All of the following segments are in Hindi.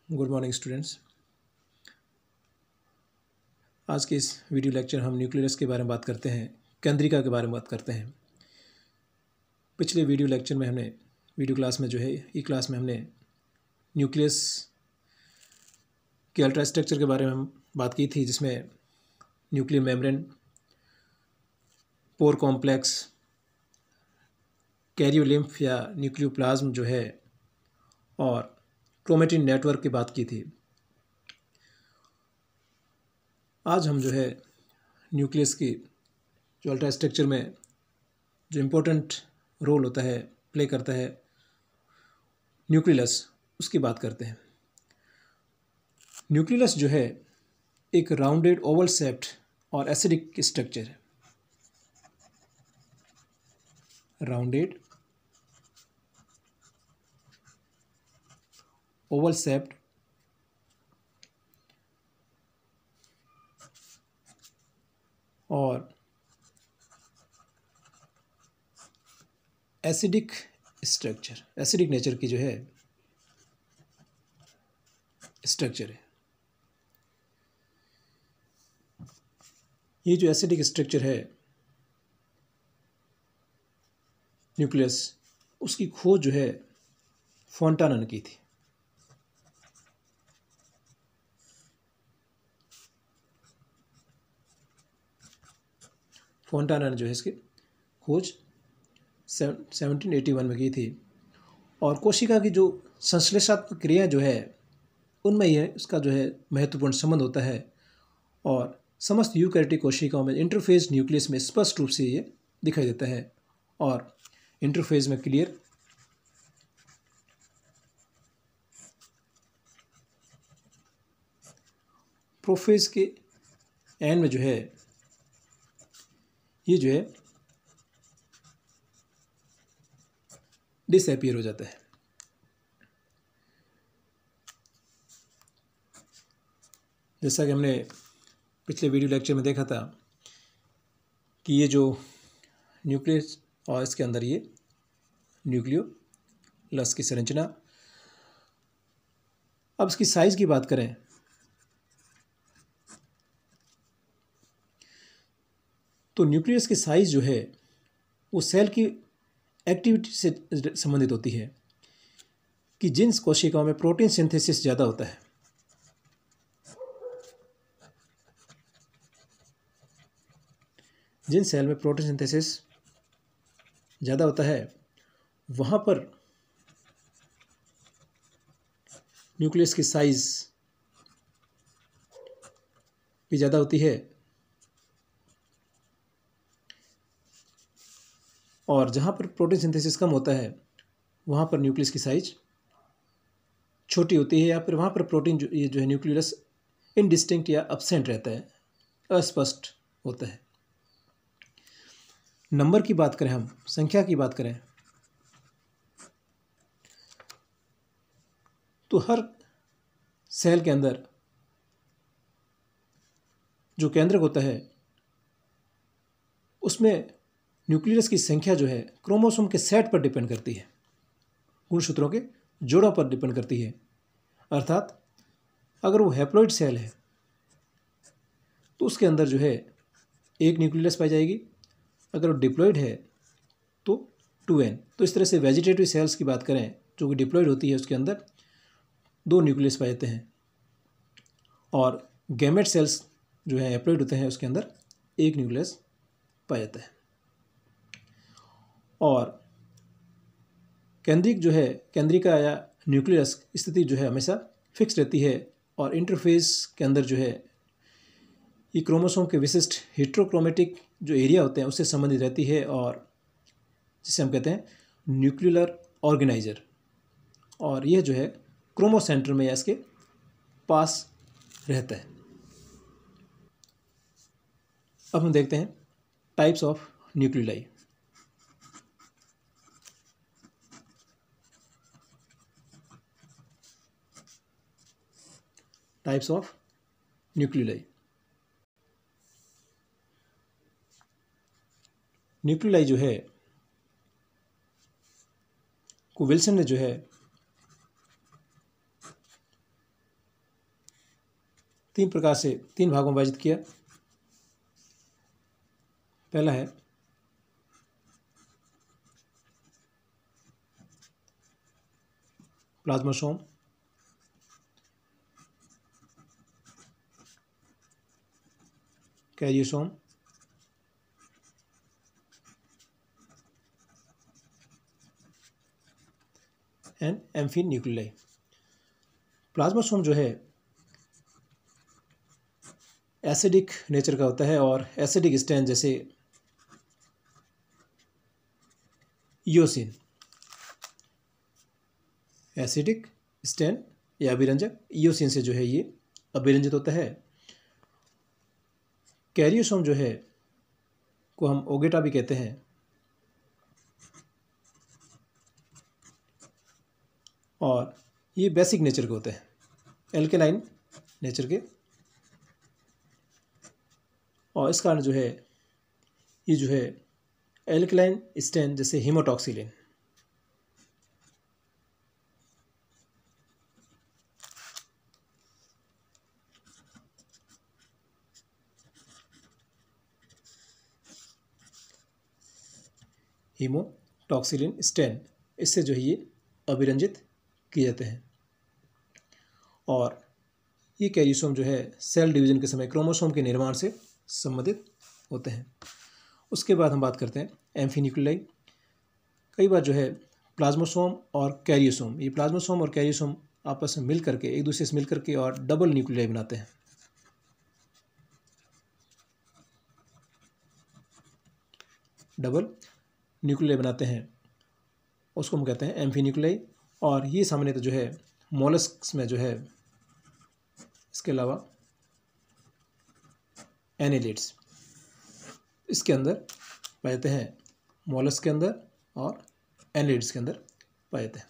Good morning students. आज के इस वीडियो लेक्चर हम न्यूक्लियस के बारे में बात करते हैं, केंद्रिका के बारे में बात करते हैं। पिछले वीडियो लेक्चर में हमने वीडियो क्लास में ई क्लास में हमने न्यूक्लियस के अल्ट्रा स्ट्रक्चर के बारे में हम बात की थी, जिसमें न्यूक्लियर मेम्ब्रेन, पोर कॉम्प्लेक्स, कैरियोलिम्फ या न्यूक्लियोप्लाज्म और क्रोमेटिन नेटवर्क की बात की थी। आज हम न्यूक्लियस की जो अल्ट्रा स्ट्रक्चर में जो इम्पोर्टेंट रोल होता है, प्ले करता है न्यूक्लियस, उसकी बात करते हैं। न्यूक्लियस एक राउंडेड ओवल शेप्ड और एसिडिक स्ट्रक्चर है। राउंडेड ओवल शेप्ड और एसिडिक स्ट्रक्चर, एसिडिक नेचर की स्ट्रक्चर है। ये जो एसिडिक स्ट्रक्चर है न्यूक्लियस, उसकी खोज फोंटाना ने की थी। फोंटाना ने इसकी खोज 1781 में की थी। और कोशिका की जो संश्लेषणात्मक क्रिया उनमें इसका महत्वपूर्ण संबंध होता है। और समस्त यूकैरियोटिक कोशिकाओं में इंटरफेज न्यूक्लियस में स्पष्ट रूप से ये दिखाई देता है। और इंटरफेज में क्लियर प्रोफेज के एंड में ये डिसअपीयर हो जाता है। जैसा कि हमने पिछले वीडियो लेक्चर में देखा था कि ये जो न्यूक्लियस और इसके अंदर ये न्यूक्लियोलस की संरचना। अब इसकी साइज की बात करें तो न्यूक्लियस की साइज वो सेल की एक्टिविटी से संबंधित होती है कि जिन कोशिकाओं में प्रोटीन सिंथेसिस ज़्यादा होता है, जिन सेल में प्रोटीन सिंथेसिस ज़्यादा होता है, वहाँ पर न्यूक्लियस की साइज भी ज़्यादा होती है। और जहाँ पर प्रोटीन सिंथेसिस कम होता है, वहाँ पर न्यूक्लियस की साइज छोटी होती है, या फिर वहाँ पर प्रोटीन ये न्यूक्लियस इनडिस्टिंक्ट या एब्सेंट रहता है, अस्पष्ट होता है। नंबर की बात करें, हम संख्या की बात करें तो हर सेल के अंदर जो केंद्रक होता है उसमें न्यूक्लियस की संख्या क्रोमोसोम के सेट पर डिपेंड करती है, गुणसूत्रों के जोड़ों पर डिपेंड करती है। अर्थात अगर वो हैप्लॉइड सेल है तो उसके अंदर एक न्यूक्लियस पाई जाएगी, अगर वो डिप्लॉइड है तो 2n। तो इस तरह से वेजिटेटिव सेल्स की बात करें जो कि डिप्लॉइड होती है, उसके अंदर 2 न्यूक्लियस पाए जाते हैं। और गैमेट सेल्स हैप्लॉइड होते हैं, उसके अंदर 1 न्यूक्लियस पाया जाता है। और केंद्रिक केंद्रिका या न्यूक्लियस स्थिति हमेशा फिक्स रहती है। और इंटरफेस के अंदर ये क्रोमोसोम के विशिष्ट हेट्रोक्रोमेटिक जो एरिया होते हैं उससे संबंधित रहती है, और जिसे हम कहते हैं न्यूक्लियर ऑर्गेनाइजर। और यह क्रोमोसेंटर में या इसके पास रहता है। अब हम देखते हैं types of nucleoli. Types of nucleoli. Nucleoli को विल्सन ने तीन भागों में विभाजित किया। पहला है प्लाज्मासोम, कैरियोसोम एंड एम्फी न्यूक्लियाई। प्लाज्मासोम जो है एसिडिक नेचर का होता है और एसिडिक स्टैन जैसे ईओसिन, एसिडिक स्टैन या अभिरंजक ईओसिन से जो है ये अभिरंजित होता है। कैरियोसोम जो है को हम ओगेटा भी कहते हैं और ये बेसिक नेचर के होते हैं, एल्केलाइन नेचर के, और इस कारण जो है ये जो है एल्केलाइन स्टैन जैसे हीमोटॉक्सिलिन। हीमोटॉक्सिलिन स्टैन, इससे जो है ये अभिरंजित किए जाते हैं। और ये कैरियोसोम जो है सेल डिवीजन के समय क्रोमोसोम के निर्माण से संबंधित होते हैं। उसके बाद हम बात करते हैं एम्फीन्यूक्लियाई। कई बार जो है प्लाज्मासोम और कैरियोसोम, ये प्लाज्मासोम और कैरियोसोम आपस में मिल करके, एक दूसरे से मिल करके और डबल न्यूक्लियाई बनाते हैं। डबल न्यूक्लियाई बनाते हैं, उसको हम कहते हैं एम्फीन्यूक्लियाई। और ये सामान्यतः जो है मोलस्क्स में जो है, इसके अलावा एनेलिड्स इसके अंदर पाए जाते हैं, मोलस्क के अंदर और एनेलिड्स के अंदर पाए जाते हैं।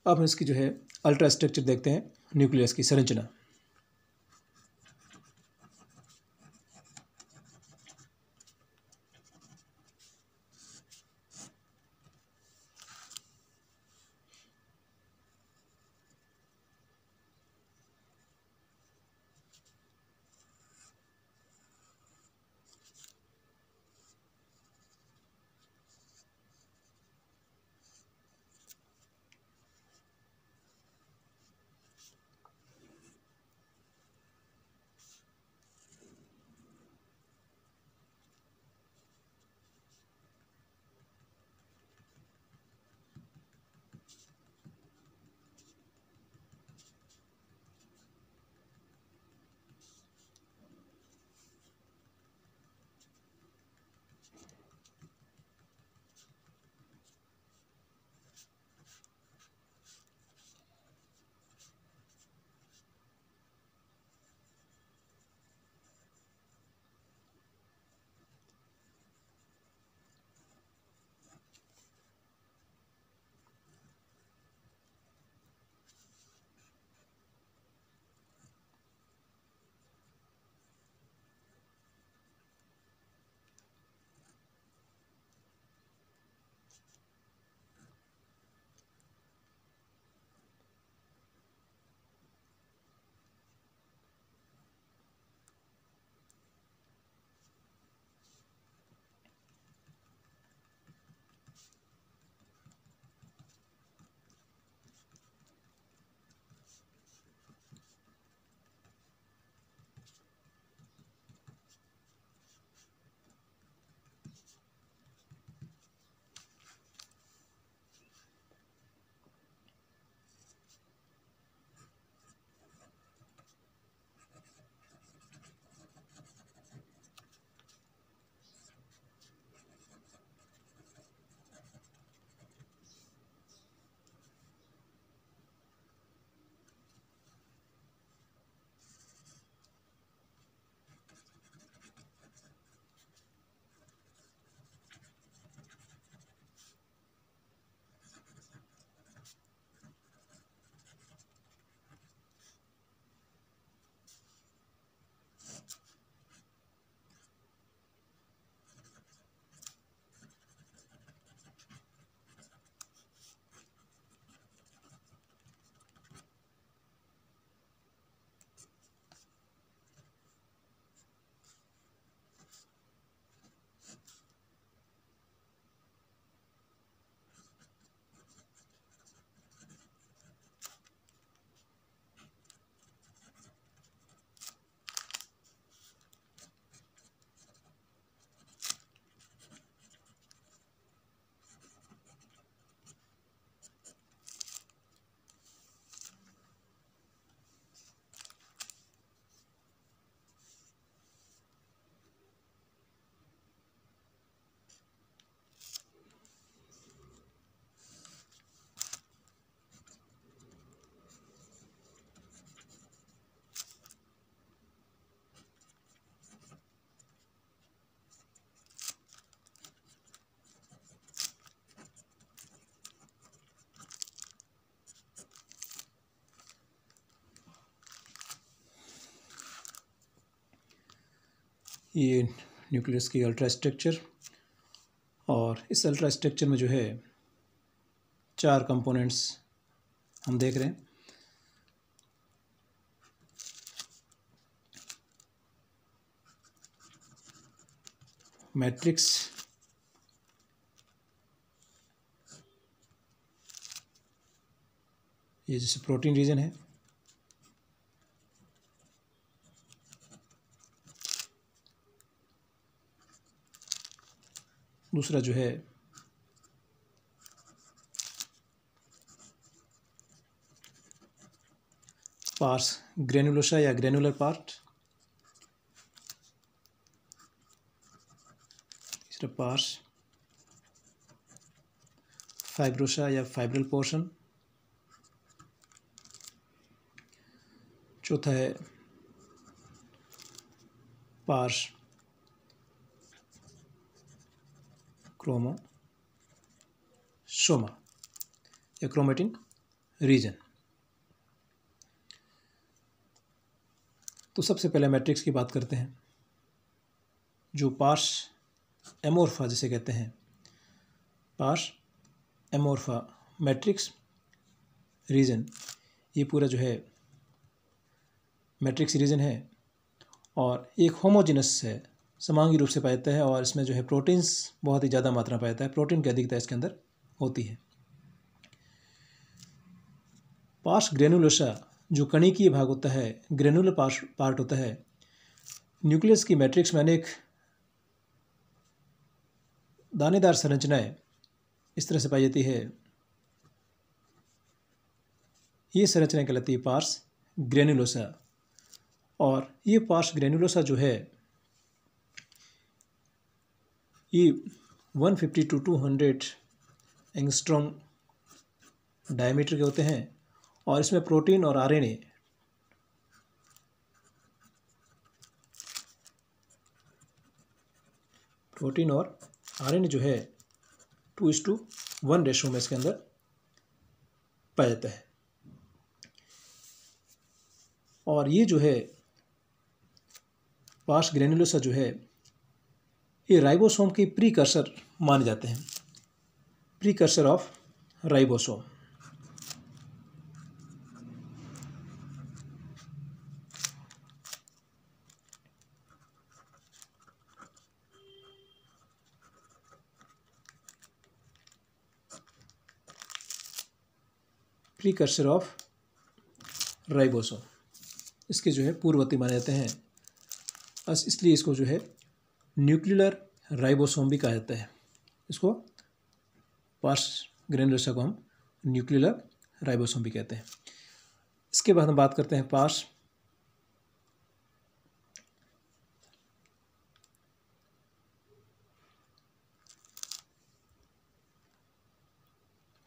अब हम इसकी जो है अल्ट्रा स्ट्रक्चर देखते हैं, न्यूक्लियस की संरचना। ये न्यूक्लियस की अल्ट्रा स्ट्रक्चर, और इस अल्ट्रा स्ट्रक्चर में जो है 4 कंपोनेंट्स हम देख रहे हैं। मैट्रिक्स, ये जैसे प्रोटीन रीजन है, दूसरा जो है पार्स ग्रेनुलोसा या ग्रेनुलर पार्ट, तीसरा पार्स फाइब्रोसा या फाइब्रल पोर्शन, चौथा है पार्स क्रोमोसोमा या क्रोमेटिन रीजन। तो सबसे पहले मैट्रिक्स की बात करते हैं, जो पार्स एमोर्फा जिसे कहते हैं, पार्स एमोर्फा मैट्रिक्स रीजन, ये पूरा जो है मैट्रिक्स रीजन है और एक होमोजेनस है, समांगी रूप से पाया जाता है, और इसमें जो है प्रोटीन्स बहुत ही ज़्यादा मात्रा में पाया जाता है, प्रोटीन की अधिकता इसके अंदर होती है। पार्स ग्रेनुलोसा जो कणिकीय भाग होता है, ग्रेनुलर पार्ट होता है, न्यूक्लियस की मैट्रिक्स में अनेक दानेदार संरचनाएं इस तरह से पाई जाती है। ये संरचनाएं कहलाती है पार्स ग्रेनुलोसा, और ये पार्स ग्रेनुलोसा जो है ये 150 to 200 एंगस्ट्रॉम डायमीटर के होते हैं, और इसमें प्रोटीन और आरएनए जो है 2:1 रेशो में इसके अंदर पाया जाता है। और ये जो है पार्स ग्रेनुलोसा जो है ये राइबोसोम के प्रीकर्सर माने जाते हैं, precursor of ribosome. Precursor of ribosome, इसके जो है पूर्ववर्ती माने जाते हैं, बस इसलिए इसको जो है न्यूक्लियर राइबोसोम भी कहा जाता है। इसको पार्स ग्रेनुलोसा को हम न्यूक्लियर राइबोसोम भी कहते हैं। इसके बाद हम बात करते हैं parse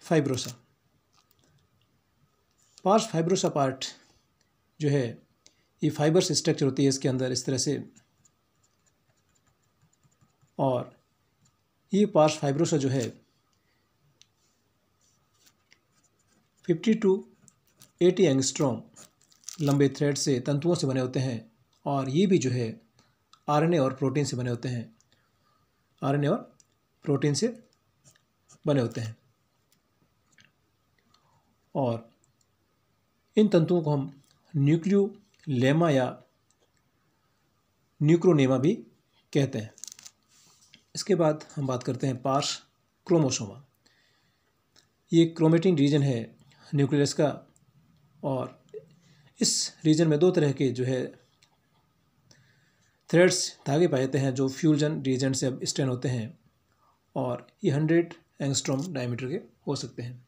fibrosa. Parse fibrosa part जो है ये फाइबर्स स्ट्रक्चर होती है इसके अंदर इस तरह से, और ये पार्स फाइब्रोसा जो है 50 to 80 एंगस्ट्रॉम लंबे थ्रेड से, तंतुओं से बने होते हैं, और ये भी जो है आरएनए और प्रोटीन से बने होते हैं, आरएनए और प्रोटीन से बने होते हैं। और इन तंतुओं को हम न्यूक्लियोलेमा या न्यूक्रोनेमा भी कहते हैं। इसके बाद हम बात करते हैं पार्स क्रोमोसोमा। ये क्रोमेटिन रीजन है न्यूक्लियस का, और इस रीजन में 2 तरह के जो है थ्रेड्स धागे पाए जाते हैं, जो फ्यूजन रीजन से अब स्ट्रेन होते हैं, और ये 100 एंगस्ट्रॉम डायमीटर के हो सकते हैं।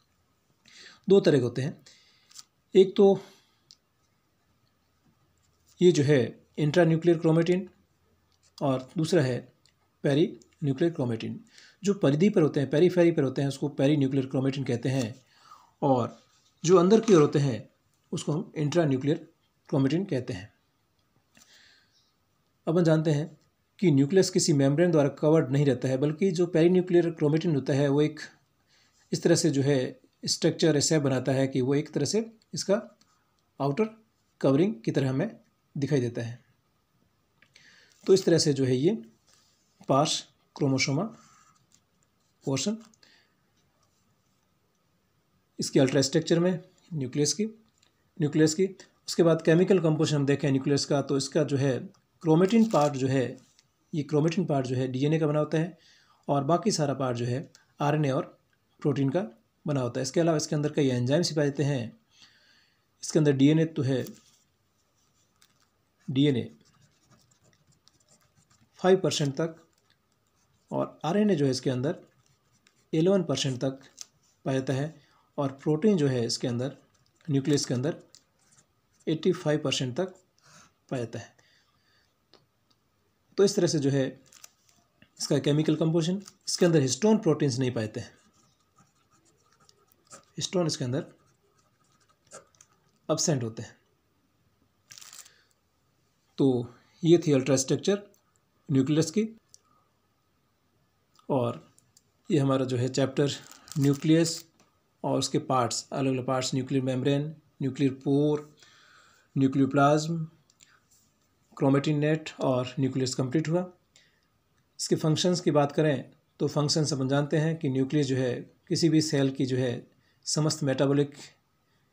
2 तरह के होते हैं, एक तो ये जो है इंट्रा न्यूक्लियर क्रोमेटिन, और दूसरा है पेरी न्यूक्लियर क्रोमेटिन। जो परिधि पर होते हैं, पेरीफेरी पर होते हैं, उसको पेरी न्यूक्लियर क्रोमेटिन कहते हैं, और जो अंदर की ओर होते हैं उसको हम इंट्रा न्यूक्लियर क्रोमेटिन कहते हैं। अब हम जानते हैं कि न्यूक्लियस किसी मेम्ब्रेन द्वारा कवर्ड नहीं रहता है, बल्कि जो पेरी न्यूक्लियर क्रोमेटिन होता है वो एक इस तरह से जो है स्ट्रक्चर ऐसा बनाता है कि वो एक तरह से इसका आउटर कवरिंग की तरह हमें दिखाई देता है। तो इस तरह से जो है ये पार्स क्रोमोसोमा पोर्शन, इसकी अल्ट्रा स्ट्रक्चर में न्यूक्लियस की। उसके बाद केमिकल कंपोजिशन हम देखें न्यूक्लियस का, तो इसका जो है क्रोमेटिन पार्ट जो है, ये क्रोमेटिन पार्ट जो है डीएनए का बना होता है, और बाकी सारा पार्ट जो है आरएनए और प्रोटीन का बना होता है। इसके अलावा इसके अंदर कई एंजाइम्स पाए जाते हैं। इसके अंदर डीएनए तो है, डीएनए 5% तक, और आरएनए जो है इसके अंदर 11% तक पाया जाता है, और प्रोटीन जो है इसके अंदर न्यूक्लियस के अंदर 85% तक पाया जाता है। तो इस तरह से जो है इसका केमिकल कंपोजिशन। इसके अंदर हिस्टोन प्रोटीन्स नहीं पाए जाते हैं, हिस्टोन इसके अंदर एब्सेंट होते हैं। तो ये थी अल्ट्रा स्ट्रक्चर न्यूक्लियस की, और ये हमारा जो है चैप्टर न्यूक्लियस और उसके पार्ट्स, अलग अलग parts, nuclear membrane, nuclear pore, nucleoplasm, chromatin net और न्यूक्लियस कंप्लीट हुआ। इसके फंक्शंस की बात करें तो फंक्शंस अपन जानते हैं कि न्यूक्लियस जो है किसी भी सेल की जो है समस्त मेटाबॉलिक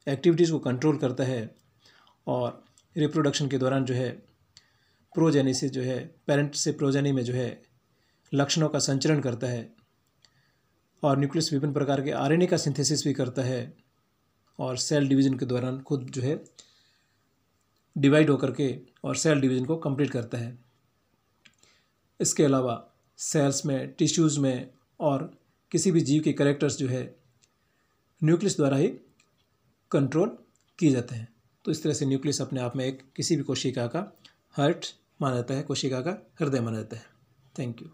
एक्टिविटीज़ को कंट्रोल करता है, और रिप्रोडक्शन के दौरान जो है प्रोजेनेसिस जो है पेरेंट से प्रोजेनी में जो है लक्षणों का संचरण करता है, और न्यूक्लियस विभिन्न प्रकार के आरएनए का सिंथेसिस भी करता है, और सेल डिवीजन के दौरान खुद जो है डिवाइड होकर के और सेल डिवीजन को कंप्लीट करता है। इसके अलावा सेल्स में, टिश्यूज़ में और किसी भी जीव के कैरेक्टर्स जो है न्यूक्लियस द्वारा ही कंट्रोल किए जाते हैं। तो इस तरह से न्यूक्लियस अपने आप में एक किसी भी कोशिका का हार्ट माना जाता है, कोशिका का हृदय माना जाता है। Thank you.